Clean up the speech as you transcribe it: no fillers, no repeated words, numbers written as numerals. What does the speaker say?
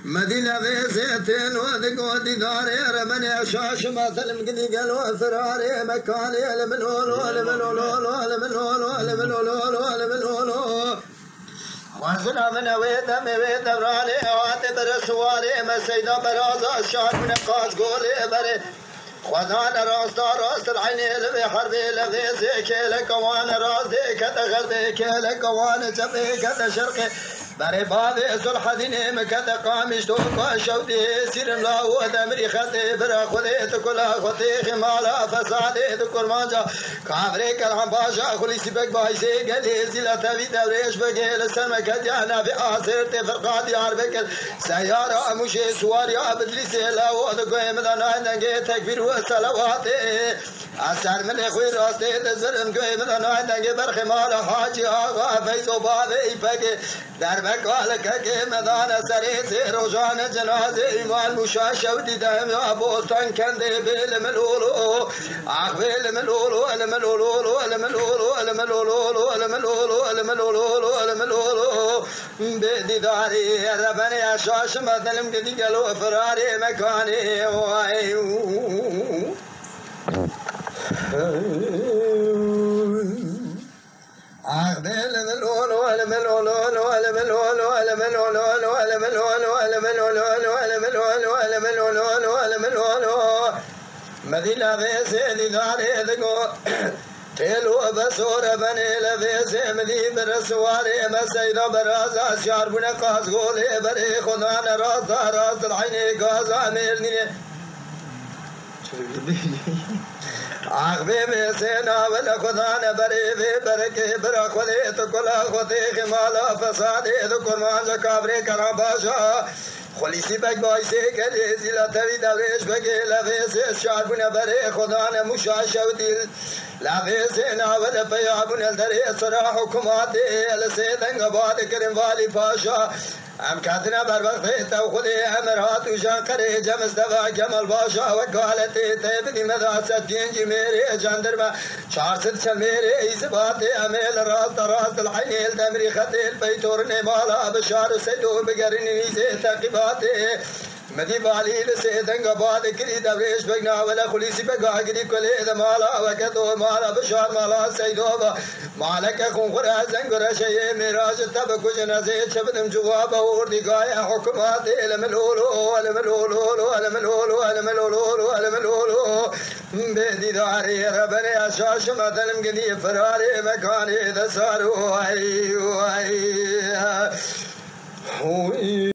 مدينة بيزيتين ودقودي داري رمني عشاش مثل مقدي قالوا فراري مكاني الملولو الملولو الملولو الملولو الملولو وانزنا من ويدم ويدم راني واتي برسواري مسيدا برازا الشهر من قاس قولي بري خدان راست العيني لبي حربي لبي زيكي لكوان راسي كتغربي كلكوان جبي كتشرقي بري بابي صلح ديني مكتا قامش توقع شودي سير ملاو دمري خطي برا خذي تكلا خطي خمالا فسادي تكر مانجا كافري كلام باشا خلي سيبك بايسي قلي زيلا تبي دوريش بقي لسلم كديانا في آسر تفرقات يار بكر سيارة مشي سواريا بدلسي لاو دقوي مدانا ننجي تكبير وسلواتي أسر من اخوي راستي تزرم قوي مدانا ننجي برخي مالا حاجي آغا فيزو بابي بكي دربك كي مدان سريتي روجان جنازي إيمان مشاشة وديدهم يا بوستان كندي بالملولو بالملولو الملولو الملولو الملولو الملولو الملولو الملولو بدي داري ربني عشاش مثل مقدي قالوا فراري مكاني مدينة بيسي داري دقو تيلو بسورة بني لبيسي مدي برسواري مسيدة برازا شعر بنا قاس قولي بري خدان راس العيني قازا ميرني عقبي بسينا ولا خدان بري في بركي برا خذي تكلا خذي خمالا فسادي ذكر مانجا كابري كرام باشا خلي سيبك بايسي كدي زيلا تبي دوريش بقي لفيسي الشعر بنا بري خدان مشاشة وديل لفيسينا ولا بيابون الدري صراح حكوماتي لسيدن قباد كرم والي باشا ام كاتنا بربخت توخذي امرات وجان قري جمس دفع جمال باشا وقالتي تبدي مدرسة جنجي ميري جندرما شارست شميري ايزباتي اميل راس العينيل دمري خطي البيتور نمالا بشار سيدو بقرني زي تقباتي مدي بالي لسيدن قباد كري دبريش بقنا ولا خليسي بقا قري كلي دمالا وكتو مالا بشار مالا سيدو مالك اخون خرا زنقر شيء ميراج تبكو جنازي شبدم جوابه وردي قايا حكماتي الملولو الملولو الملولو الملولو الملولو بدي داري ربني عشاش مثل مقدي فراري مكاني دسارو